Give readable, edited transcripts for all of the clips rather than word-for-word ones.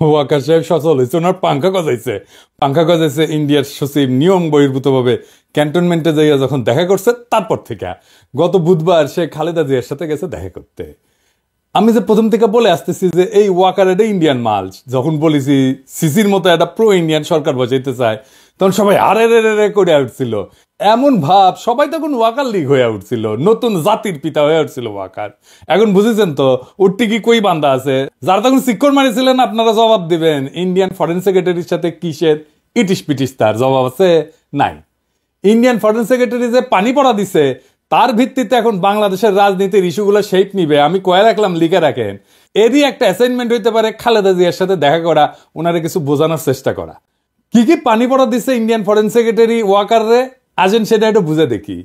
ওয়াকার সাহেব সচল হয়েছে, ওনার পাঙ্খা গজাইছে ইন্ডিয়ার সচিব নিয়ম বহির্ভূতভাবে ক্যান্টনমেন্টে যাইয়া যখন দেখা করছে, তারপর থেকে গত বুধবার সে খালেদা জিয়ার সাথে গেছে দেখা করতে। আমি যে প্রথম থেকে বলে আসতেছি যে এই ওয়াকার এটা ইন্ডিয়ান মাল, যখন বলেছি সিসির মতো একটা প্রো ইন্ডিয়ান সরকার বসাইতে চায়, তখন সবাই আরে রে রে করে উঠছিল। এমন ভাব সবাই তখন ওয়াকার লীগ হয়ে উঠছিল, নতুন জাতির পিতা হয়ে উঠছিল ওয়াকার। এখন বুঝেছেন তো উঠতে কি কই বান্দা আছে, যারা তখন শিক্ষর মারিছিলেন আপনারা জবাব দিবেন ইন্ডিয়ান ফরেন সেক্রেটারির সাথে কিসের ইটিস পিটিস, তার জবাব আছে নাই। ইন্ডিয়ান ফরেন সেক্রেটারি যে পানি পড়া দিছে তার ভিত্তিতে এখন বাংলাদেশের রাজনীতির ইস্যুগুলো শেপ নিবে, আমি কয়ে রাখলাম, লিখে রাখেন। এরই একটা অ্যাসাইনমেন্ট হইতে পারে খালেদা জিয়ার সাথে দেখা করা, ওনারে কিছু বোঝানোর চেষ্টা করা। কি কি পানি পড়া দিছে ইন্ডিয়ান ফরেন সেক্রেটারি ওয়াকার রে, আসেন সেটা একটু বুঝে দেখি।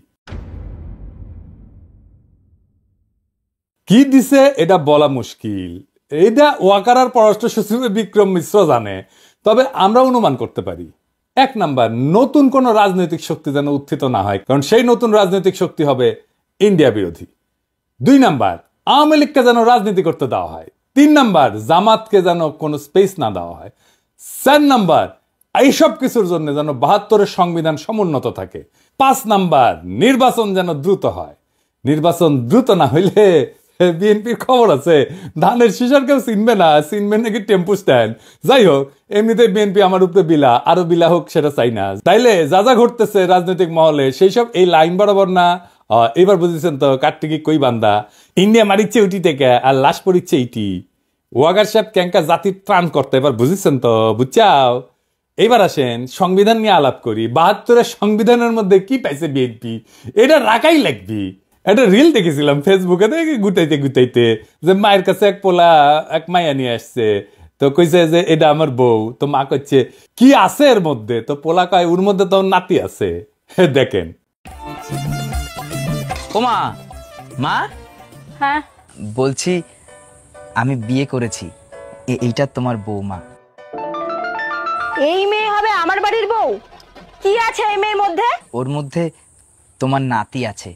কি দিছে এটা বলা মুশকিল, এটা ওয়াকার আর পররাষ্ট্র সচিব বিক্রম মিশ্র জানে, তবে আমরা অনুমান করতে পারি। 1 নাম্বার, নতুন কোন রাজনৈতিক শক্তি যেন উত্থিত না হয়, কারণ সেই নতুন রাজনৈতিক শক্তি হবে ইন্ডিয়া বিরোধী। 2 নাম্বার, আওয়ামী লীগকে যেন রাজনীতি করতে দেওয়া হয়। 3 নাম্বার, জামাতকে যেন কোনো স্পেস না দেওয়া হয়। 4 নাম্বার, এইসব কিছুর জন্য যেন 72-এর সংবিধান সমুন্নত থাকে। 5 নাম্বার, নির্বাচন যেন দ্রুত হয়। নির্বাচন দ্রুত না হইলে বিএনপির খবর আছে ধানের শিশার কেউ চিনবে না, চিনবে নাকি টেম্পু স্ট্যান্ড। যাই হোক, এমনিতে বিএনপি আমার উপরে বিলা, আরো বিলা হোক, সেটা চাই না। তাইলে যা যা ঘটতেছে রাজনৈতিক মহলে সেই সব এই লাইন বরাবর না। এবার বুঝেছেন তো কাটটিকি কই বান্দা, ইন্ডিয়া মারিচ্ছে উটি থেকে আর লাশ পড়িচ্ছে ইটি। ওয়াকার সাহেব ক্যাঙ্কা জাতির ত্রাণ করতে, এবার বুঝেছেন তো, বুঝছাও। এবার আসেন সংবিধান নিয়ে আলাপ করি। 72-এর সংবিধানের মধ্যে কি পাইছে বিএনপি, এটা রাখাই লাগবি। একটা রিল দেখেছিলাম ফেসবুকে, দেখে গুটাইতে গুটাইতে যে মায়ের কাছে এক পোলা এক মাইয়া নিয়ে আসছে, তো কইছে যে এটা আমার বউ। তো মা কইছে কি আছে এর মধ্যে, তো পোলা কয় ওর মধ্যে তো নাতি আছে। দেখেন। ওমা, মা, হ্যাঁ বলছি আমি বিয়ে করেছি, এইটা তোমার বৌমা। এই মেয়ে হবে আমার বাড়ির বউ? কি আছে এই মেয়ের মধ্যে? ওর মধ্যে তোমার নাতি আছে।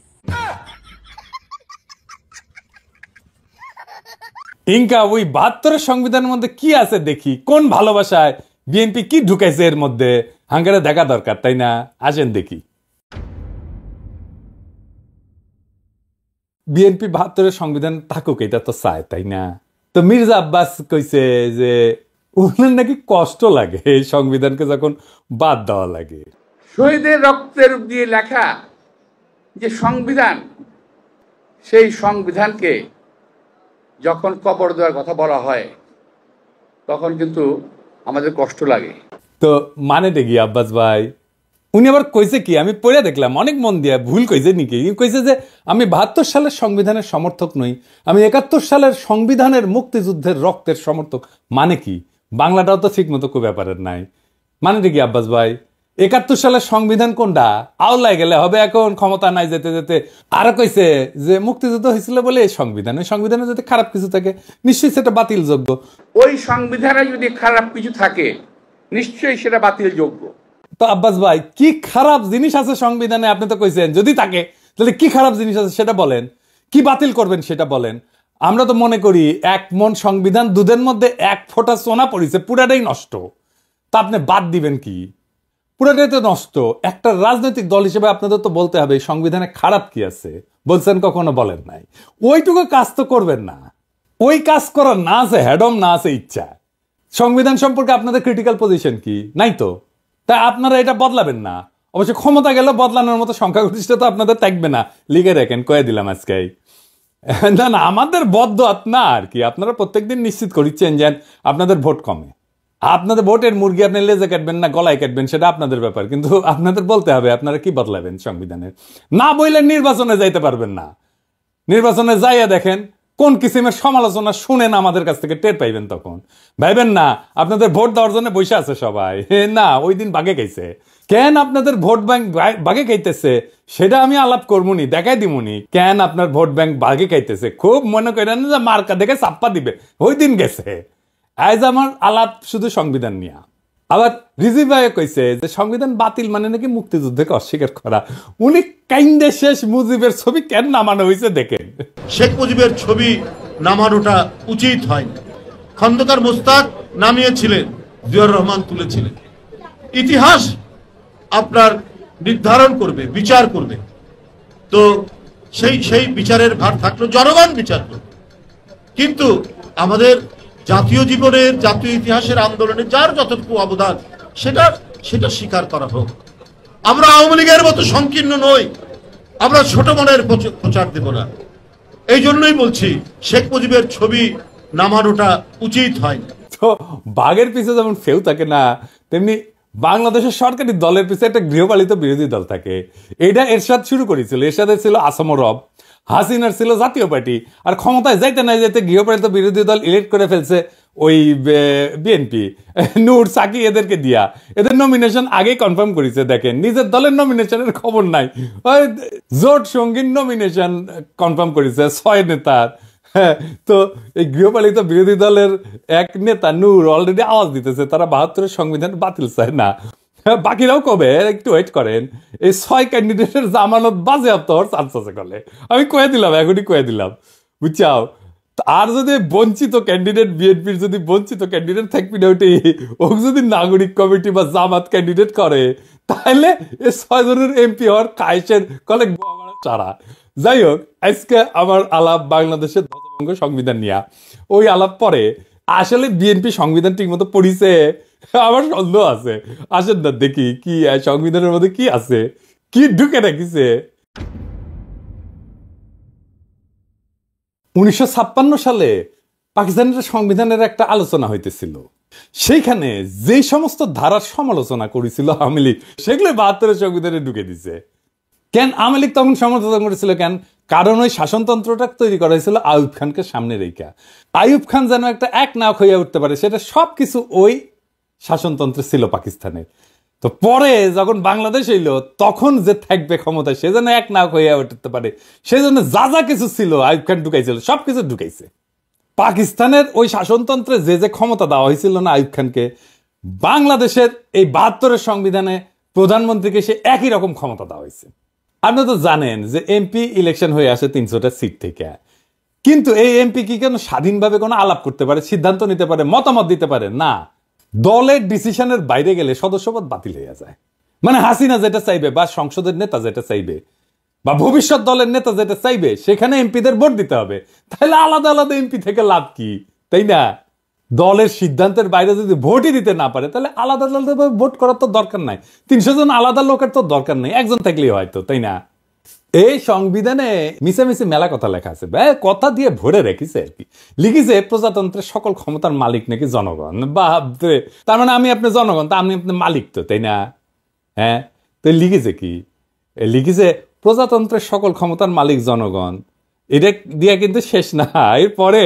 ইনকা ওই 72-এর সংবিধানের মধ্যে কি আছে দেখি, কোন ভালোবাসায় বিএনপি কি ঢুকাইছে এর মধ্যে, হাঙ্গারে দেখা দরকার, তাই না? আসেন দেখি। বিএনপি 72-এর সংবিধান থাকুক, এটা তো চায়, তাই না? তো মির্জা আব্বাস কইছে যে ওনার নাকি কষ্ট লাগে এই সংবিধানকে যখন বাদ দেওয়া লাগে। শহীদের রক্তের দিয়ে লেখা যে সংবিধান, সেই সংবিধানকে যখন কবর দেওয়ার কথা বলা হয় তখন কিন্তু আমাদের কষ্ট লাগে। তো মানেটা কি আব্বাস ভাই? উনি আবার কইছে কি, আমি পড়ে দেখলাম অনেক মন দিয়া, ভুল কইছে নাকি? কইছে যে আমি 72 সালের সংবিধানের সমর্থক নই, আমি 71 সালের সংবিধানের মুক্তিযুদ্ধের রক্তের সমর্থক। মানে কি, বাংলাটাও তো ঠিক মতো কো ব্যাপারের নাই। মানেটা কি আব্বাস ভাই? 71 সালের সংবিধান কোনটা? আওলায় গেলে হবে, এখন ক্ষমতা নাই যেতে যেতে। আরো কইছে যে মুক্তিযুদ্ধ হয়েছিল বলে এই সংবিধান, ওই সংবিধানে যদি খারাপ কিছু থাকে নিশ্চয়ই সেটা বাতিল যোগ্য। ওই সংবিধানে যদি খারাপ কিছু থাকে নিশ্চয়ই সেটা বাতিল যোগ্য। তো আব্বাস ভাই, কি খারাপ জিনিস আছে সংবিধানে? আপনি তো কইছেন যদি থাকে, তাহলে কি খারাপ জিনিস আছে সেটা বলেন, কি বাতিল করবেন সেটা বলেন। আমরা তো মনে করি 1 মণ সংবিধান, দুধের মধ্যে 1 ফোঁটা সোনা পড়েছে, পুরাটাই নষ্ট। তা আপনি বাদ দিবেন কি? পুরাটাই তো নষ্ট। একটা রাজনৈতিক দল হিসেবে আপনাদের তো বলতে হবে সংবিধানে খারাপ কি আছে। বলছেন কখনো? বলেন নাই। ওইটুকু কাজ তো করবেন না। ওই কাজ করার না আছে হ্যাডম, না আছে ইচ্ছা। সংবিধান সম্পর্কে আপনাদের ক্রিটিক্যাল পজিশন কি? নাই তো। তাই আপনারা এটা বদলাবেন না। অবশ্য ক্ষমতা গেলে বদলানোর মতো সংখ্যাগরিষ্ঠতা আপনাদের থাকবে না, লিখে রাখেন, কয়ে দিলাম আজকে। না না, আমাদের বদ্ধ না আর কি। আপনারা প্রত্যেকদিন নিশ্চিত করিচ্ছেন যে আপনাদের ভোট কমে। আপনাদের ভোটের মুরগি আপনি লেজে কাটবেন না গলায় কাটবেন সেটা আপনাদের ব্যাপার, কিন্তু আপনাদের বলতে হবে আপনারা কি বদলাবেন সংবিধানের। না বললে নির্বাচনে যাইতে পারবেন না। নির্বাচনে যাইয়া দেখেন কোন কিসিমের সমালোচনা শুনেন আমাদের কাছ থেকে টের পাইবেন। তখন ভাইবেন না আপনাদের ভোট দেওয়ার জন্য বসে আছে সবাই। না, ওই দিন বাগে খাইছে। কেন আপনাদের ভোট ব্যাংক বাগে খাইতেছে সেটা আমি আলাপ করবনি, দেখাই দিমুনি কেন আপনার ভোট ব্যাংক বাগে খাইতেছে। খুব মনে করেন যে মার্কা দেখে চাপ্পা দিবে, ওই দিন গেছে। আজ আমার আলাপ শুধু সংবিধান নিয়ে। আবার রিজিভ ভাই কইছে যে সংবিধান বাতিল মানে নাকি মুক্তিযুদ্ধকে অস্বীকার করা। উনি কাইন্দে শেষ মুজিবের ছবি কেন নামানো হয়েছে দেখেন। শেখ মুজিবের ছবি নামানোটা উচিত হয়নি। খন্দকার মোস্তাক নামিয়েছিলেন, জিয়াউর রহমান তুলেছিলেন। ইতিহাস আপনার নির্ধারণ করবে, বিচার করবে। তো সেই বিচারের ভার থাকলো, জনগণ বিচার করবে। কিন্তু আমাদের জাতীয় জীবনের, জাতীয় ইতিহাসের আন্দোলনে যার যতটুকু অবদান সেটা স্বীকার করা হোক। আমরা আওয়ামী লীগের মতো সংকীর্ণ নই, আমরা ছোট মনের প্রচার দেব না। এই জন্যই বলছি শেখ মুজিবের ছবি নামানোটা উচিত হয়। তো বাঘের পিছে যেমন ফেউ থাকে না, তেমনি বাংলাদেশের সরকারি দলের পিছে একটা গৃহপালিত বিরোধী দল থাকে। এটা এরশাদ শুরু করেছিল। এরশাদের ছিল আসাম রব, হাসিনার ছিল জাতীয় পার্টি, আর ক্ষমতায় যাইতে না যাইতে গৃহপালিত বিরোধী দল ইলেক্ট করে ফেলছে ওই বিএনপি, নূর সাকি এদেরকে দিয়া। এদের নমিনেশন আগেই কনফার্ম করেছে। দেখেন, নিজের দলের নমিনেশনের খবর নাই, ওই জোট সঙ্গীর নমিনেশন কনফার্ম করেছে 6 নেতার। তো এই গৃহপালিত বিরোধী দলের এক নেতা নূর অলরেডি আওয়াজ দিতেছে তারা 72-এর সংবিধান বাতিল চায় না। বাকিরাও কবে, একটু ওয়েট করেন, এই 6 ক্যান্ডিডেটের জামানত বাজেয়াপ্ত হওয়ার চান্স আছে কলে। আমি কয়ে দিলাম, এখনই কয়ে দিলাম, বুঝছাও। আর যদি বঞ্চিত ক্যান্ডিডেট, বিএনপির যদি বঞ্চিত ক্যান্ডিডেট থাকবি না, ওটি ও যদি নাগরিক কমিটি বা জামাত ক্যান্ডিডেট করে, তাহলে এই 6 জনের এমপি হওয়ার কায়েসের কলে চারা। যাই হোক, আজকে আমার আলাপ বাংলাদেশের ধ্বজভঙ্গ সংবিধান নিয়ে। ওই আলাপ পরে আসলে বিএনপি সংবিধান ঠিক মতো পড়িছে আমার সন্দেহ আছে। আসেন না দেখি কি সংবিধানের মধ্যে কি আছে, কি ঢুকে রাখিছে। 1956 সালে পাকিস্তানের সংবিধানের একটা আলোচনা হইতেছিল। সেইখানে যে সমস্ত ধারার সমালোচনা করেছিল আওয়ামী লীগ, সেগুলো 72-এর সংবিধানে ঢুকে দিছে। কেন আওয়ামী লীগ তখন সমালোচনা করেছিল? কেন? কারণ ওই শাসনতন্ত্রটা তৈরি করা হয়েছিল আইয়ুব খানকে সামনে রেখা। আইয়ুব খান যেন একটা এক নাক হইয়া উঠতে পারে, সেটা সবকিছু ওই শাসনতন্ত্রে ছিল পাকিস্তানের। তো পরে যখন বাংলাদেশ হইল, তখন যে থাকবে ক্ষমতায়, সে যেন এক নাক হইয়া উঠতে পারে, সেজন্য যা যা কিছু ছিল আইয়ুব খান ঢুকাইছিল, সবকিছু ঢুকাইছে। পাকিস্তানের ওই শাসনতন্ত্রে যে যে ক্ষমতা দেওয়া হয়েছিল না আইয়ুব খানকে, বাংলাদেশের এই 72-এর সংবিধানে প্রধানমন্ত্রীকে সে একই রকম ক্ষমতা দেওয়া হয়েছে। আপনি তো জানেন যে এমপি ইলেকশন হয়ে আসে 300টা সিট থেকে, কিন্তু এই এমপি কি কেন স্বাধীনভাবে কোনো আলাপ করতে পারে, সিদ্ধান্ত নিতে পারে, মতামত দিতে পারে না? দলের ডিসিশনের বাইরে গেলে সদস্যপদ বাতিল হয়ে যায়। মানে হাসিনা যেটা চাইবে, বা সংসদের নেতা যেটা চাইবে, বা ভবিষ্যৎ দলের নেতা যেটা চাইবে, সেখানে এমপিদের ভোট দিতে হবে। তাহলে আলাদা আলাদা এমপি থেকে লাভ কি, তাই না? দলের সিদ্ধান্তের বাইরে যদি ভোটই দিতে না পারে, তাহলে আলাদা আলাদা ভোট করার তো দরকার নাই। 300 জন আলাদা লোকের তো দরকার নেই, একজন থাকলেই হয়তো, তাই না? এই সংবিধানে মিশামিশি মেলা কথা লেখা আছে, কথা দিয়ে ভরে রেখেছে আর কি। লিখেছে প্রজাতন্ত্রের সকল ক্ষমতার মালিক নাকি জনগণ। বাপরে, তার মানে আমি আপনি জনগণ, তা আপনি আপনি মালিক তো, তাই না? হ্যাঁ, তো লিখেছে কি? লিখেছে প্রজাতন্ত্রের সকল ক্ষমতার মালিক জনগণ। এটা দিয়া কিন্তু শেষ না, এরপরে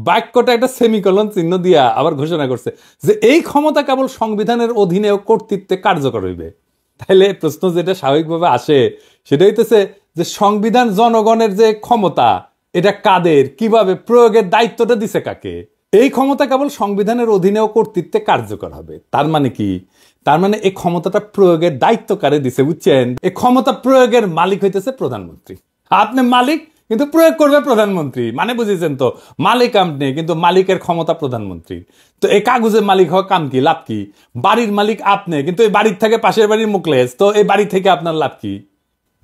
বাক্যটা একটা সেমিকলন চিহ্ন দিয়া আবার ঘোষণা করছে যে এই ক্ষমতা কেবল সংবিধানের অধীনে ও কর্তৃত্বে কার্যকর হইবে। তাহলে প্রশ্ন যেটা স্বাভাবিকভাবে আসে সেটা হইতেছে যে সংবিধান জনগণের যে ক্ষমতা, এটা কাদের, কিভাবে প্রয়োগের দায়িত্বটা দিছে কাকে? এই ক্ষমতা কেবল সংবিধানের অধীনে ও কর্তৃত্বে কার্যকর হবে। তার মানে কি? তার মানে এই ক্ষমতাটা প্রয়োগের দায়িত্ব কারে দিছে, বুঝছেন? এই ক্ষমতা প্রয়োগের মালিক হইতেছে প্রধানমন্ত্রী। আপনি মালিক, কিন্তু প্রয়োগ করবে প্রধানমন্ত্রী। মানে বুঝেছেন তো, মালিক আপনি, কিন্তু মালিকের ক্ষমতা প্রধানমন্ত্রী। তো এই কাগজের মালিক হওয়া কাম কি, লাভ কি? বাড়ির মালিক আপনি, কিন্তু এই বাড়ির থেকে পাশের বাড়ির মুখলেস, তো এই বাড়ি থেকে আপনার লাভ কি?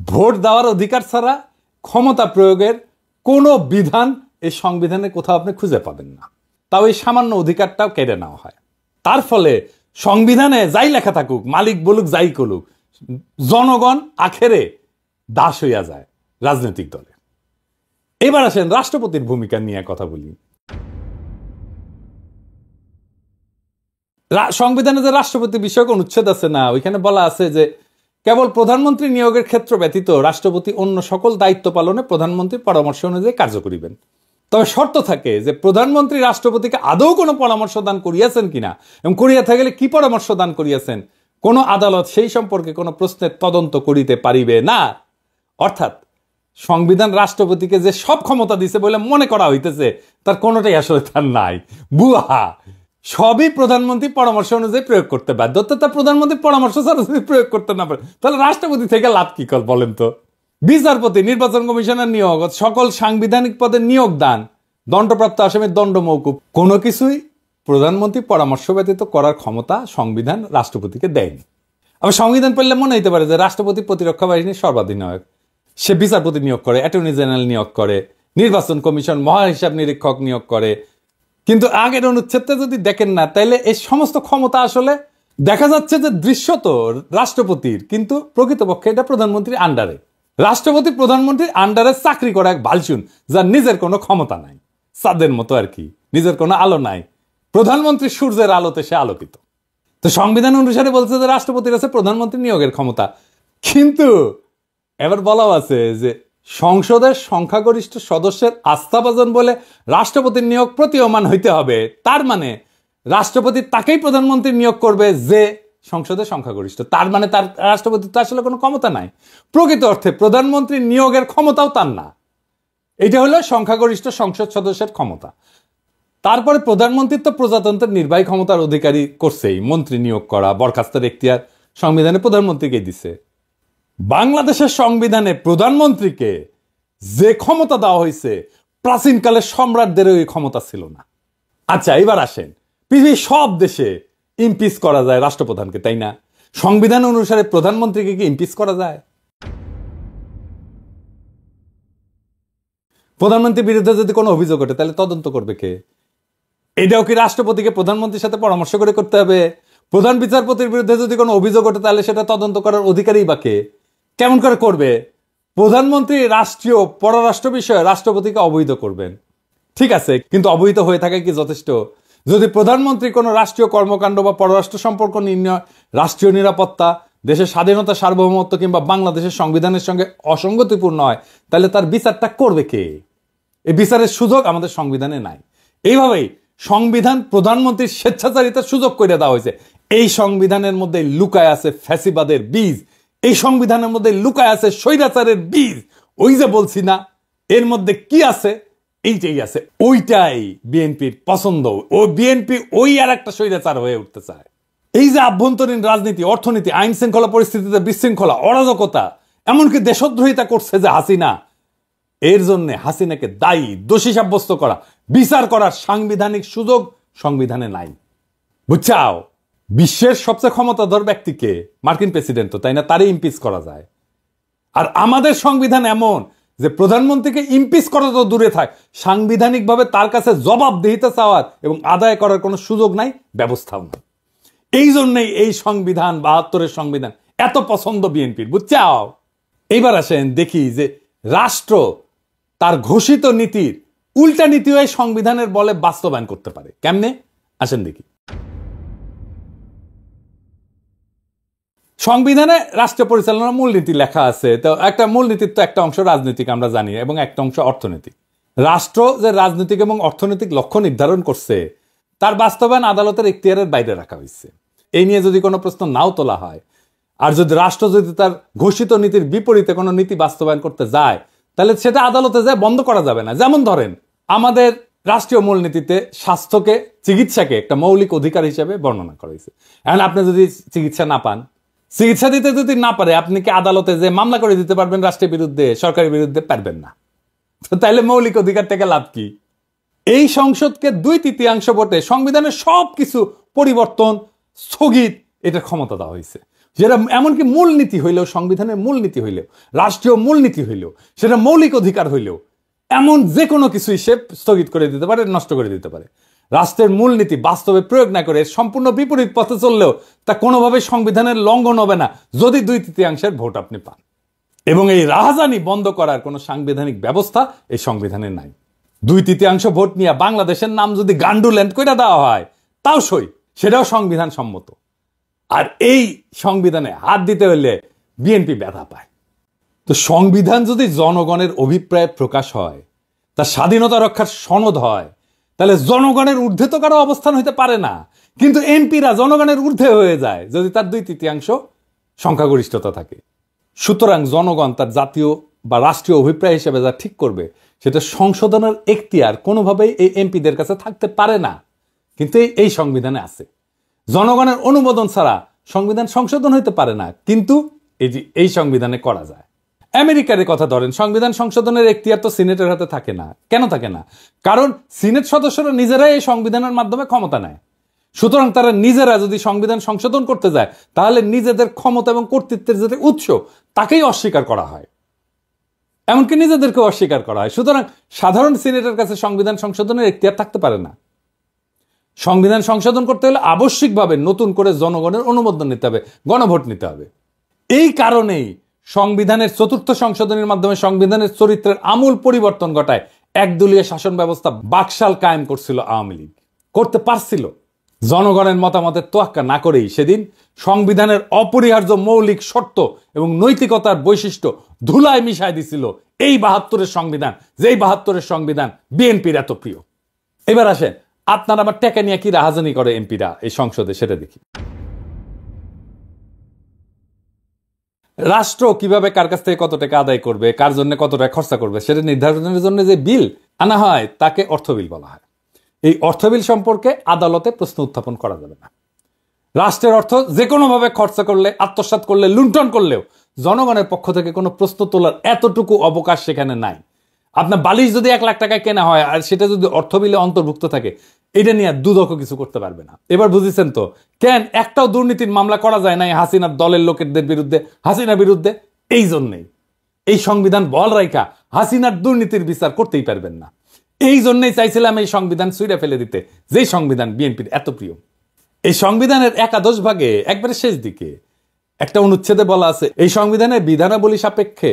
ভোট দেওয়ার অধিকার ছাড়া ক্ষমতা প্রয়োগের কোনো বিধান এই সংবিধানে কোথাও আপনি খুঁজে পাবেন না। তাও এই সামান্য অধিকারটাও কেড়ে নেওয়া হয়। তার ফলে সংবিধানে যাই লেখা থাকুক, মালিক বলুক যাই করুক, জনগণ আখেরে দাস হইয়া যায় রাজনৈতিক দলে। এবার আসেন রাষ্ট্রপতির ভূমিকা নিয়ে কথা বলি। সংবিধানে যে রাষ্ট্রপতি বিষয়ক অনুচ্ছেদ আছে না, ওইখানে বলা আছে যে কেবল প্রধানমন্ত্রী নিয়োগের ক্ষেত্র ব্যতীত রাষ্ট্রপতি অন্য সকল দায়িত্ব পালনে প্রধানমন্ত্রীর পরামর্শ অনুযায়ী কার্য করিবেন। তবে শর্ত থাকে যে প্রধানমন্ত্রী রাষ্ট্রপতিকে আদৌ কোনো পরামর্শ দান করিয়াছেন কিনা, এবং করিয়া থাকলে কি পরামর্শ দান করিয়াছেন, কোন আদালত সেই সম্পর্কে কোনো প্রশ্নের তদন্ত করিতে পারিবে না। অর্থাৎ সংবিধান রাষ্ট্রপতিকে যে সব ক্ষমতা দিছে বলে মনে করা হইতেছে, তার কোনোটাই আসলে তার নাই, বুহা। সবই প্রধানমন্ত্রী পরামর্শ অনুযায়ী প্রয়োগ করতে বাধ্য। তা প্রধানমন্ত্রী পরামর্শ ছাড়া যদি প্রয়োগ করতে না পারে, তাহলে রাষ্ট্রপতি থেকে লাভ কি কর বলেন তো? বিচারপতি, নির্বাচন কমিশনের নিয়োগ, সকল সাংবিধানিক পদে নিয়োগ দান, দণ্ডপ্রাপ্ত আসামির দণ্ড মওকুফ, কোনো কিছুই প্রধানমন্ত্রী পরামর্শ ব্যতীত করার ক্ষমতা সংবিধান রাষ্ট্রপতিকে দেয়নি। আবার সংবিধান পড়লে মনে হতে পারে যে রাষ্ট্রপতি প্রতিরক্ষা বাহিনীর সর্বাধিনায়ক, সে বিচারপতি নিয়োগ করে, অ্যাটর্নি জেনারেল নিয়োগ করে, নির্বাচন কমিশন, মহাহিসাব নিরীক্ষক নিয়োগ করে। কিন্তু আগের অনুচ্ছেদটা যদি দেখেন না, তাইলে এই সমস্ত ক্ষমতা আসলে দেখা যাচ্ছে যে দৃশ্যত রাষ্ট্রপতির, কিন্তু প্রকৃতপক্ষে এটা প্রধানমন্ত্রীর আন্ডারে। রাষ্ট্রপতি প্রধানমন্ত্রীর আন্ডারে চাকরি করা এক বালসুন, যার নিজের কোনো ক্ষমতা নাই, চাঁদের মতো আর কি, নিজের কোনো আলো নাই। প্রধানমন্ত্রী সূর্যের আলোতে সে আলোকিত। তো সংবিধান অনুসারে বলছে যে রাষ্ট্রপতির আছে প্রধানমন্ত্রী নিয়োগের ক্ষমতা, কিন্তু এবার বলাও আছে যে সংসদের সংখ্যাগরিষ্ঠ সদস্যের আস্থাভাজন বলে রাষ্ট্রপতির নিয়োগ প্রতীয়মান হইতে হবে। তার মানে রাষ্ট্রপতি তাকেই প্রধানমন্ত্রী নিয়োগ করবে যে সংসদের সংখ্যাগরিষ্ঠ। তার মানে তার রাষ্ট্রপতির তো আসলে কোনো ক্ষমতা নাই। প্রকৃত অর্থে প্রধানমন্ত্রী নিয়োগের ক্ষমতাও তার না। এটা হলো সংখ্যাগরিষ্ঠ সংসদ সদস্যের ক্ষমতা। তারপরে প্রধানমন্ত্রী তো প্রজাতন্ত্রের নির্বাহী ক্ষমতার অধিকারী করছেই, মন্ত্রী নিয়োগ করা, বরখাস্তের এখতিয়ার সংবিধানে প্রধানমন্ত্রীকে দিছে। বাংলাদেশের সংবিধানে প্রধানমন্ত্রীকে যে ক্ষমতা দেওয়া হয়েছে, প্রাচীনকালের সম্রাটদেরও এই ক্ষমতা ছিল না। আচ্ছা, এবার আসেন, পৃথিবীর সব দেশে ইমপিচ করা যায় রাষ্ট্রপ্রধানকে, তাই না? সংবিধান অনুসারে প্রধানমন্ত্রীকে কি ইমপিচ করা যায়? প্রধানমন্ত্রীর বিরুদ্ধে যদি কোনো অভিযোগ ওঠে, তাহলে তদন্ত করবে কে? এটাও কি রাষ্ট্রপতিকে প্রধানমন্ত্রীর সাথে পরামর্শ করে করতে হবে? প্রধান বিচারপতির বিরুদ্ধে যদি কোনো অভিযোগ ওঠে, তাহলে সেটা তদন্ত করার অধিকারী বা কে? কেমন করে করবে? প্রধানমন্ত্রী রাষ্ট্রীয় পররাষ্ট্র বিষয়ে রাষ্ট্রপতিকে অবহিত করবেন, ঠিক আছে, কিন্তু অবহিত হয়ে থাকা কি যথেষ্ট? যদি প্রধানমন্ত্রী কোনো রাষ্ট্রীয় কর্মকাণ্ড বা পররাষ্ট্র সম্পর্ক নির্ণয়, রাষ্ট্রীয় নিরাপত্তা, দেশের স্বাধীনতা, সার্বভৌমত্ব কিংবা বাংলাদেশের সংবিধানের সঙ্গে অসঙ্গতিপূর্ণ হয়, তাহলে তার বিচারটা করবে কে? এই বিচারের সুযোগ আমাদের সংবিধানে নাই। এইভাবেই সংবিধান প্রধানমন্ত্রীর স্বেচ্ছাচারিতার সুযোগ করে দেওয়া হয়েছে। এই সংবিধানের মধ্যে লুকায় আছে ফ্যাসিবাদের বীজ, এই সংবিধানের মধ্যে লুকায় আছে স্বৈরাচারের বীজ। ওই যে বলছি না, এর মধ্যে কি আছে? এইটাই আছে। ওইটাই বিএনপির পছন্দ। ও বিএনপি ওই আর একটা স্বৈরাচার হয়ে উঠতে চায়। এই যে আভ্যন্তরীণ রাজনীতি, অর্থনীতি, আইন শৃঙ্খলা পরিস্থিতিতে বিশৃঙ্খলা, অরাজকতা, এমনকি দেশদ্রোহিতা করছে যে হাসিনা, এর জন্য হাসিনাকে দায়ী, দোষী সাব্যস্ত করা, বিচার করার সাংবিধানিক সুযোগ সংবিধানে নাই। বুঝছাও? বিশ্বের সবচেয়ে ক্ষমতাধর ব্যক্তিকে, মার্কিন প্রেসিডেন্ট তো, তাই না, তারই ইমপিচ করা যায়। আর আমাদের সংবিধান এমন যে প্রধানমন্ত্রীকে ইমপিচ করা তো দূরে থাক, সাংবিধানিকভাবে তার কাছে জবাবদিহিতা চাওয়ার এবং আদায় করার কোনো সুযোগ নাই, ব্যবস্থাও নাই। এই জন্যই এই সংবিধান, ৭২-এর সংবিধান এত পছন্দ বিএনপির। বুঝছাও? এইবার আসেন দেখি যে রাষ্ট্র তার ঘোষিত নীতির উল্টা নীতিও এই সংবিধানের বলে বাস্তবায়ন করতে পারে। কেমনে? আসেন দেখি। সংবিধানে রাষ্ট্র পরিচালনার মূলনীতি লেখা আছে। তো একটা মূলনীতির তো একটা অংশ রাজনৈতিক, আমরা জানি, এবং একটা অংশ অর্থনৈতিক। রাষ্ট্র যে রাজনৈতিক এবং অর্থনৈতিক লক্ষ্য নির্ধারণ করছে, তার বাস্তবায়ন আদালতের এখতিয়ারের বাইরে রাখা হয়েছে। এই নিয়ে যদি কোনো প্রশ্ন নাও তোলা হয়, আর যদি রাষ্ট্র যদি তার ঘোষিত নীতির বিপরীতে কোনো নীতি বাস্তবায়ন করতে যায়, তাহলে সেটা আদালতে যায় বন্ধ করা যাবে না। যেমন ধরেন, আমাদের রাষ্ট্রীয় মূলনীতিতে স্বাস্থ্যকে, চিকিৎসাকে একটা মৌলিক অধিকার হিসেবে বর্ণনা করা হয়েছে। এখন আপনি যদি চিকিৎসা না পান, চিকিৎসা দিতে যদি না পারে, আপনি কি আদালতে যে মামলা করে দিতে পারবেন রাষ্ট্রের বিরুদ্ধে, সরকারের বিরুদ্ধে? পারবেন না। তো তাইলে মৌলিক অধিকার থেকে লাভ কি? এই সংসদকে 2/3 ভোটে সংবিধানের সবকিছু পরিবর্তন, স্থগিত, এটার ক্ষমতা দেওয়া হয়েছে। যেটা এমনকি মূলনীতি হইলেও, সংবিধানের মূলনীতি হইলেও, রাষ্ট্রীয় মূলনীতি হইলেও, সেটা মৌলিক অধিকার হইলেও, এমন যে কোনো কিছুই সে স্থগিত করে দিতে পারে, নষ্ট করে দিতে পারে। রাষ্ট্রের মূলনীতি বাস্তবে প্রয়োগ না করে সম্পূর্ণ বিপরীত পথে চললেও তা কোনোভাবে সংবিধানের লঙ্ঘন হবে না, যদি 2/3 ভোট আপনি পান। এবং এই রাহাজানি বন্ধ করার কোনো সাংবিধানিক ব্যবস্থা এই সংবিধানে নাই। 2/3 ভোট নিয়ে বাংলাদেশের নাম যদি গান্ডুল্যান্ড করে দেওয়া হয়, তাও সই, সেটাও সংবিধান সম্মত। আর এই সংবিধানে হাত দিতে হলে বিএনপি ব্যথা পায়। তো সংবিধান যদি জনগণের অভিপ্রায় প্রকাশ হয়, তার স্বাধীনতা রক্ষার সনদ হয়, তাহলে জনগণের ঊর্ধ্বে তো কারো অবস্থান হইতে পারে না। কিন্তু এমপিরা জনগণের ঊর্ধ্বে হয়ে যায় যদি তার 2/3 সংখ্যাগরিষ্ঠতা থাকে। সুতরাং জনগণ তার জাতীয় বা রাষ্ট্রীয় অভিপ্রায় হিসেবে যা ঠিক করবে, সেটা সংশোধনের এখতিয়ার কোনোভাবেই এই এমপিদের কাছে থাকতে পারে না। কিন্তু এই সংবিধানে আছে। জনগণের অনুমোদন ছাড়া সংবিধান সংশোধন হইতে পারে না, কিন্তু এই সংবিধানে করা যায়। আমেরিকার কথা ধরেন, সংবিধান সংশোধনের এখতিয়ার তো সিনেটের হাতে থাকে না। কেন থাকে না? কারণ সিনেট সদস্যরা নিজেরাই এই সংবিধানের মাধ্যমে ক্ষমতা নেয়। সুতরাং তারা নিজেরা যদি সংবিধান সংশোধন করতে যায়, তাহলে নিজেদের ক্ষমতা এবং কর্তৃত্বের যে উৎস তাকেই অস্বীকার করা হয়, এমনকি নিজেদেরকে অস্বীকার করা হয়। সুতরাং সাধারণ সিনেটের কাছে সংবিধান সংশোধনের এখতিয়ার থাকতে পারে না। সংবিধান সংশোধন করতে হলে আবশ্যিকভাবে নতুন করে জনগণের অনুমোদন নিতে হবে, গণভোট নিতে হবে। এই কারণেই সংবিধানের চতুর্থ সংশোধনের মাধ্যমে সংবিধানের চরিত্রের আমূল পরিবর্তন ঘটায় একদলীয় শাসন ব্যবস্থা বাকশাল কায়েম করছিল আওয়ামী লীগ। করতে পারছিল। জনগণের মতামতের তোয়াক্কা না করেই সেদিন সংবিধানের অপরিহার্য মৌলিক শর্ত এবং নৈতিকতার বৈশিষ্ট্য ধুলায় মিশায় দিছিল এই ৭২-এর সংবিধান, যেই ৭২-এর সংবিধান বিএনপির এত প্রিয়। এবার আসেন, আপনার আমার টাকা নিয়ে কি রাহাজানি করে এমপিরা এই সংসদে, সেটা দেখি। রাষ্ট্র কিভাবে কার কাছ থেকে কত টাকা আদায় করবে, কার জন্য কত টাকা খরচা করবে, সেটা নির্ধারণের জন্য যে বিল আনা হয় তাকে অর্থ বিল বলা হয়। এই অর্থ বিল সম্পর্কে আদালতে প্রশ্ন উত্থাপন করা যাবে না। রাষ্ট্রের অর্থ যে কোনোভাবে খরচা করলে, আত্মসাৎ করলে, লুণ্ঠন করলেও জনগণের পক্ষ থেকে কোনো প্রশ্ন তোলার এতটুকু অবকাশ সেখানে নাই। আপনার বালিশ যদি ১ লাখ টাকায় কেনা হয় আর সেটা যদি অর্থ বিলে অন্তর্ভুক্ত থাকে, এটা নিয়ে দুদকও কিছু করতে পারবে না। এবার বুঝেছেন তো কেন একটাও দুর্নীতির মামলা করা যায় নাই হাসিনার দলের লোকেদের বিরুদ্ধে, হাসিনার বিরুদ্ধে? এই জন্যেই এই সংবিধান বল রাইখা হাসিনার দুর্নীতির বিচার করতেই পারবেন না। এই জন্যই চাইছিলাম এই সংবিধান ছুঁড়ে ফেলে দিতে, যেই সংবিধান বিএনপির এত প্রিয়। এই সংবিধানের ১১ ভাগে একবারে শেষ দিকে একটা অনুচ্ছেদে বলা আছে, এই সংবিধানের বিধানাবলী সাপেক্ষে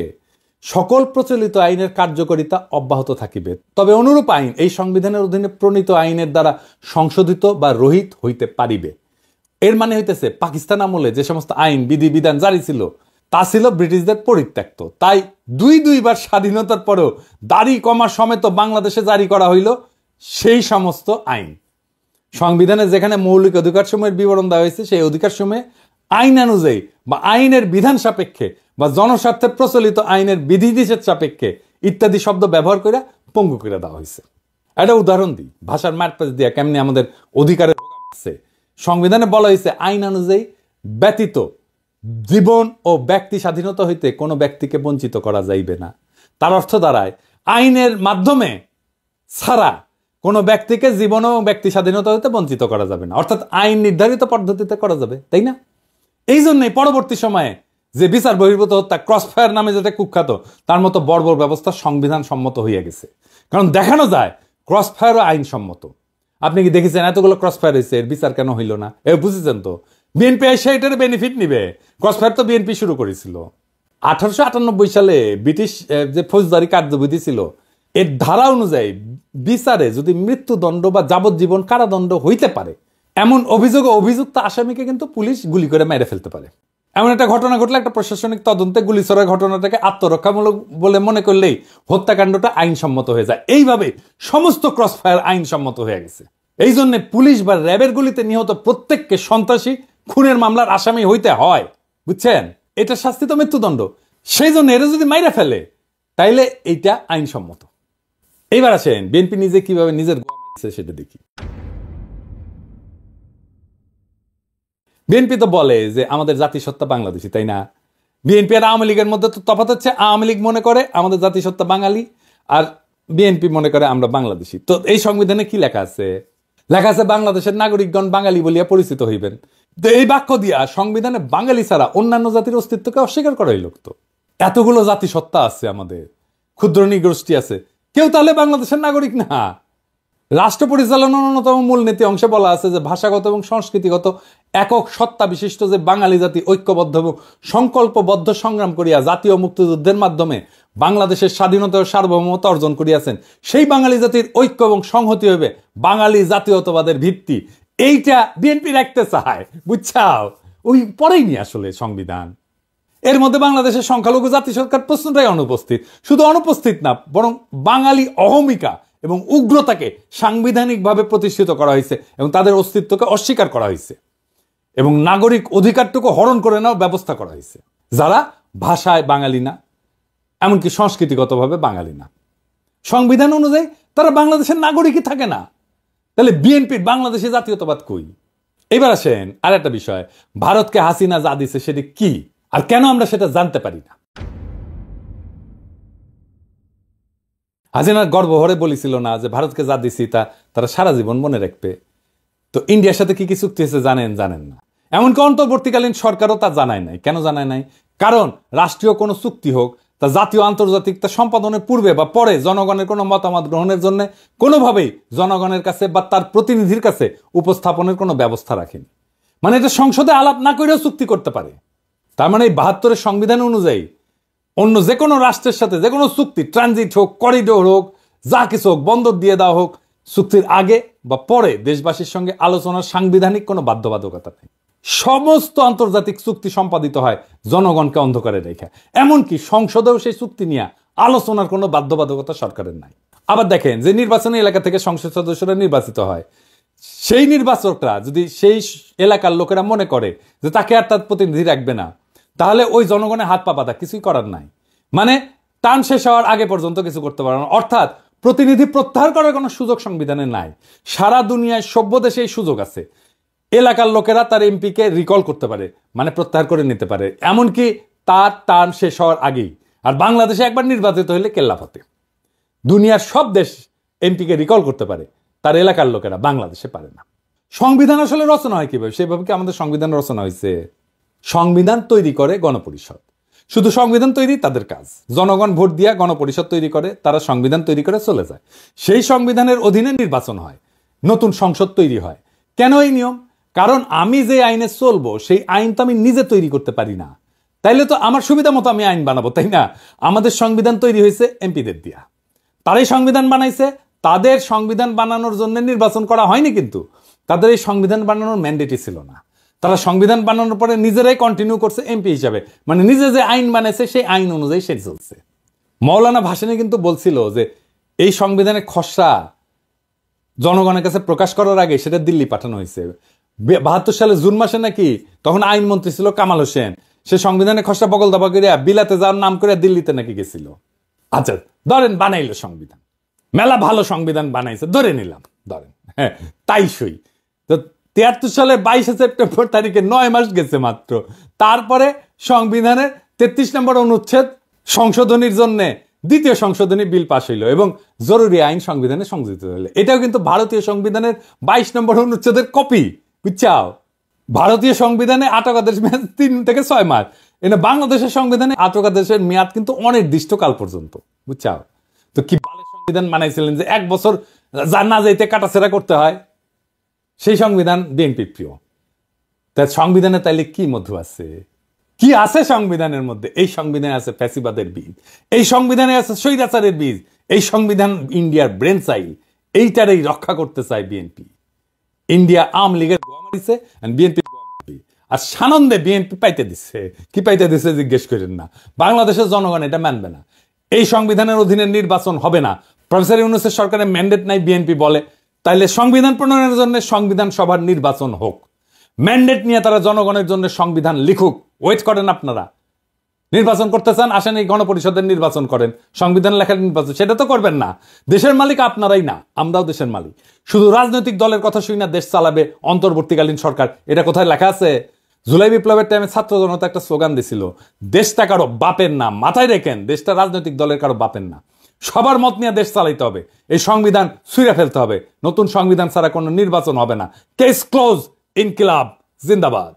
সকল প্রচলিত আইনের কার্যকারিতা অব্যাহত থাকিবে, তবে অনুরূপ আইন এই সংবিধানের অধীনে প্রণীত আইনের দ্বারা সংশোধিত বা রহিত হইতে পারিবে। এর মানে হইতেছে পাকিস্তান আমলে যে সমস্ত আইন বিধি বিধান জারি ছিল তা ছিল ব্রিটিশদের পরিত্যক্ত, তাই দুইবার স্বাধীনতার পরেও দাড়ি কমা সমেত বাংলাদেশে জারি করা হইল সেই সমস্ত আইন। সংবিধানে যেখানে মৌলিক অধিকার সমূহের বিবরণ দেওয়া হয়েছে, সেই অধিকার সমূহে আইন অনুযায়ী বা আইনের বিধান সাপেক্ষে বা জনস্বার্থে প্রচলিত আইনের বিধিনিষেধ সাপেক্ষে ইত্যাদি শব্দ ব্যবহার করে পঙ্গু করে দেওয়া হয়েছে। একটা উদাহরণ দিই, ভাষার মারপ্যাচ দিয়া কেমনি আমাদের অধিকারের আছে। সংবিধানে বলা হয়েছে আইন অনুযায়ী ব্যতীত জীবন ও ব্যক্তি স্বাধীনতা হইতে কোনো ব্যক্তিকে বঞ্চিত করা যাইবে না। তার অর্থ দাঁড়ায় আইনের মাধ্যমে ছাড়া কোনো ব্যক্তিকে জীবন ও ব্যক্তি স্বাধীনতা হইতে বঞ্চিত করা যাবে না, অর্থাৎ আইন নির্ধারিত পদ্ধতিতে করা যাবে, তাই না? এই জন্যই পরবর্তী সময়ে যে বিচার বহির্ভূত হত্যা, ক্রসফায়ার নামে যেটা কুখ্যাত, তার মতো বর্বর ব্যবস্থা সংবিধান সম্মত হইয়া গেছে। কারণ দেখানো যায় ক্রসফায়ারও আইনসম্মত। আপনি কি দেখেছেন এতগুলো ক্রসফায়ার হয়েছে, এর বিচার কেন হইল না? বুঝেছেন তো বিএনপি এসে এটার বেনিফিট নিবে। ক্রসফায়ার তো বিএনপি শুরু করেছিল। 1898 সালে ব্রিটিশ যে ফৌজদারি কার্যবিধি ছিল, এর ধারা অনুযায়ী বিচারে যদি মৃত্যুদণ্ড বা যাবজ্জীবন কারাদণ্ড হইতে পারে এমন অভিযোগে অভিযুক্ত আসামিকে কিন্তু পুলিশ গুলি করে মেরে ফেলতে পারে। এমন একটা ঘটনা ঘটলে একটা প্রশাসনিক তদন্তে গুলি ছড়ার ঘটনাটাকে আত্মরক্ষামূলক বলে মনে করলেই হত্যাকাণ্ডটা আইনসম্মত হয়ে যায়। এইভাবে সমস্ত ক্রসফায়ার আইনসম্মত হয়ে গেছে। এই জন্য পুলিশ বা র্যাবের গুলিতে নিহত প্রত্যেককে সন্ত্রাসী, খুনের মামলার আসামি হইতে হয়, বুঝছেন? এটা শাস্তি তো মৃত্যুদণ্ড। সেই জন্য এরা যদি মাইরা ফেলে তাইলে এইটা আইনসম্মত। এইবার আসেন বিএনপি নিজে কিভাবে নিজের সেটা দেখি। বিএনপি তো বলে যে আমাদের জাতিসত্তা বাংলাদেশি, তাই না? বিএনপি আর আওয়ামী লীগের মধ্যে তো তফাৎ হচ্ছে, আওয়ামী লীগ মনে করে আমাদের জাতিসত্তা বাঙালি আর বিএনপি মনে করে আমরা বাংলাদেশি। তো এই সংবিধানে কি লেখা আছে? লেখা আছে বাংলাদেশের নাগরিকগণ বাঙালি বলিয়া পরিচিত হইবেন। তো এই বাক্য দিয়া সংবিধানে বাঙালি ছাড়া অন্যান্য জাতির অস্তিত্বকে অস্বীকার করা হইল। তো এতগুলো জাতিসত্তা আছে, আমাদের ক্ষুদ্র নৃগোষ্ঠী আছে, কেউ তাহলে বাংলাদেশের নাগরিক না। রাষ্ট্র পরিচালনার অন্যতম মূলনীতি অংশে বলা আছে যে ভাষাগত এবং সংস্কৃতিগত একক সত্তা বিশিষ্ট যে বাঙালি জাতি ঐক্যবদ্ধ এবং সংকল্পবদ্ধ সংগ্রাম করিয়া জাতীয় মুক্তিযুদ্ধের মাধ্যমে বাংলাদেশের স্বাধীনতা ও সার্বভৌমত্ব অর্জন করিয়াছেন, সেই বাঙালি জাতির ঐক্য এবং সংহতি হবে বাঙালি জাতীয়তাবাদের ভিত্তি। এইটা বিএনপি রাখতে চায়, বুঝছাও? ওই পরেই নি আসলে সংবিধান। এর মধ্যে বাংলাদেশের সংখ্যালঘু জাতি সরকার প্রশ্নটাই অনুপস্থিত। শুধু অনুপস্থিত না, বরং বাঙালি অহমিকা এবং উগ্রতাকে সাংবিধানিকভাবে প্রতিষ্ঠিত করা হয়েছে এবং তাদের অস্তিত্বকে অস্বীকার করা হয়েছে এবং নাগরিক অধিকারটুকু হরণ করে নেওয়ার ব্যবস্থা করা হয়েছে, যারা ভাষায় বাঙালি না, এমনকি সংস্কৃতিগতভাবে বাঙালি না। সংবিধান অনুযায়ী তারা বাংলাদেশের নাগরিকই থাকে না। তাহলে বিএনপির বাংলাদেশে জাতীয়তাবাদ কই? এবার আসেন আর একটা বিষয়, ভারতকে হাসিনা যা দিছে সেটা কি আর কেন আমরা সেটা জানতে পারি না? হাসিনা গর্ব ভরে বলেছিল না যে ভারতকে যা দিছি তা তারা সারা জীবন মনে রাখবে। তো ইন্ডিয়ার সাথে কি কি চুক্তি হয়েছে জানেন না। এমনকি অন্তর্বর্তীকালীন সরকারও তা জানায় নাই। কেন জানায় নাই? কারণ রাষ্ট্রীয় কোনো চুক্তি হোক তা জাতীয় আন্তর্জাতিক তা সম্পাদনের পূর্বে বা পরে জনগণের কোনো মতামত গ্রহণের জন্য কোনোভাবেই জনগণের কাছে বা তার প্রতিনিধির কাছে উপস্থাপনের কোনো ব্যবস্থা রাখেনি। মানে এটা সংসদে আলাপ না করেও চুক্তি করতে পারে। তার মানে এই 72-এর সংবিধান অনুযায়ী অন্য যে কোনো রাষ্ট্রের সাথে যে কোনো চুক্তি, ট্রানজিট হোক, করিডোর হোক, যা কিছু হোক, বন্দর দিয়ে দেওয়া হোক, চুক্তির আগে বা পরে দেশবাসীর সঙ্গে আলোচনার সাংবিধানিক কোনো বাধ্যবাধকতা নেই। সমস্ত আন্তর্জাতিক চুক্তি সম্পাদিত হয় জনগণকে অন্ধকারে রেখে। এমনকি সংসদেও সেই চুক্তি নিয়ে আলোচনার কোনো বাধ্যবাধকতা সরকারের নাই। আবার দেখেন যে নির্বাচনী এলাকা থেকে সংসদ সদস্যরা নির্বাচিত হয়, সেই নির্বাচকরা যদি সেই এলাকার লোকেরা মনে করে যে তাকে আর তার প্রতিনিধি রাখবে না, তাহলে ওই জনগণের হাত পা বাঁধা, কিছুই করার নাই। মানে টান শেষ হওয়ার আগে পর্যন্ত কিছু করতে পারে না। অর্থাৎ প্রতিনিধি প্রত্যাহার করার কোনো সুযোগ সংবিধানে নাই। সারা দুনিয়ায় সভ্য দেশে এই সুযোগ আছে। এলাকার লোকেরা তার এমপিকে রিকল করতে পারে, মানে প্রত্যাহার করে নিতে পারে, এমনকি তার টার্ম শেষ হওয়ার আগেই। আর বাংলাদেশে একবার নির্বাচিত হলে কেল্লাফতে। দুনিয়ার সব দেশ এমপিকে রিকল করতে পারে, তার এলাকার লোকেরা, বাংলাদেশে পারে না। সংবিধান আসলে রচনা হয় কিভাবে? সেভাবে কি আমাদের সংবিধান রচনা হয়েছে? সংবিধান তৈরি করে গণপরিষদ। শুধু সংবিধান তৈরি তাদের কাজ। জনগণ ভোট দিয়া গণপরিষদ তৈরি করে, তারা সংবিধান তৈরি করে চলে যায়। সেই সংবিধানের অধীনে নির্বাচন হয়, নতুন সংসদ তৈরি হয়। কেন এই নিয়ম? কারণ আমি যে আইনে চলবো সেই আইন তো আমি নিজে তৈরি করতে পারি না। তাইলে তো আমার সুবিধা মতো আমি আইন বানাবো, তাই না? আমাদের সংবিধান তৈরি হয়েছে এমপিদের দিয়া। তারাই সংবিধান বানাইছে। তাদের সংবিধান বানানোর জন্য নির্বাচন করা হয়নি, কিন্তু তাদের এই সংবিধান বানানোর ম্যান্ডেটই ছিল না। তারা সংবিধান বানানোর পরে নিজেরাই কন্টিনিউ করছে এমপি হিসাবে, মানে নিজে যে আইন বানাইছে সেই আইন অনুযায়ী সে চলছে। মৌলানা ভাসানী কিন্তু বলছিল যে এই সংবিধানের খসড়া জনগণের কাছে প্রকাশ করার আগে সেটা দিল্লি পাঠানো হয়েছে। 72 সালে জুন মাসে নাকি তখন আইনমন্ত্রী ছিল কামাল হোসেন, সে সংবিধানের খসড়া বগল দাবা করিয়া বিলাতে যাওয়ার নাম করে দিল্লিতে নাকি গেছিল। আচ্ছা ধরেন বানাইলো সংবিধান, মেলা ভালো সংবিধান বানাইছে ধরে নিলাম, ধরেন হ্যাঁ তাই সই। তো 73 সালে 22 সেপ্টেম্বর তারিখে 9 মাস গেছে মাত্র। তারপরে সংবিধানের 33 নম্বর অনুচ্ছেদ সংশোধনীর জন্য দ্বিতীয় সংশোধনী বিল পাশ হইল এবং জরুরি আইন সংবিধানে সংযোজিত হইল। এটাও কিন্তু ভারতীয় সংবিধানের 22 নম্বর অনুচ্ছেদের কপি, বুঝছাও? ভারতীয় সংবিধানে আটকাদেশ মেয়াদ 3 থেকে 6 মাস। এনে বাংলাদেশের সংবিধানে আটকাদেশের মেয়াদ কিন্তু অনির্দিষ্ট কাল পর্যন্ত, বুঝছাও? তো কি বালের সংবিধান বানাইছিলেন যে 1 বছর না যাইতে কাটাছেড়া করতে হয়? সেই সংবিধান বিএনপি প্রিয়। তাই সংবিধানে তাইলে কি মধু আছে? কি আছে সংবিধানের মধ্যে? এই সংবিধানে আছে ফ্যাসিবাদের বীজ, এই সংবিধানে আছে স্বৈরাচারের বীজ। এই সংবিধান ইন্ডিয়ার ব্রেন চাইল, এইটারই রক্ষা করতে চায় বিএনপি। ইন্ডিয়া আওয়ামী লীগের মারিছে, বিএনপি আর সানন্দে বিএনপি পাইতে দিচ্ছে। কি পাইতে দিচ্ছে জিজ্ঞেস করেন না। বাংলাদেশের জনগণ এটা মানবে না। এই সংবিধানের অধীনে নির্বাচন হবে না। প্রফেসর ইউনূসের সরকারের ম্যান্ডেট নাই, বিএনপি বলে। তাইলে সংবিধান প্রণয়নের জন্য সংবিধান সভার নির্বাচন হোক, ম্যান্ডেট নিয়ে তারা জনগণের জন্য সংবিধান লিখুক। ওয়েট করেন আপনারা। নির্বাচন করতে চান, আসেন এই গণপরিষদের নির্বাচন করেন, সংবিধান লেখার নির্বাচন। সেটা তো করবেন না। দেশের মালিক আপনারাই না, আমরাও দেশের মালিক। শুধু রাজনৈতিক দলের কথা শুই না দেশ চালাবে অন্তর্বর্তীকালীন সরকার, এটা কোথায় লেখা আছে? জুলাই বিপ্লবের টাইমে ছাত্র জনতা একটা স্লোগান দিছিল, দেশটা কারো বাপের না। মাথায় রেখেন, দেশটা রাজনৈতিক দলের কারো বাপের না। সবার মত নিয়ে দেশ চালাইতে হবে। এই সংবিধান ছুঁড়ে ফেলতে হবে। নতুন সংবিধান ছাড়া কোনো নির্বাচন হবে না। Case close. ইনকিলাব জিন্দাবাদ।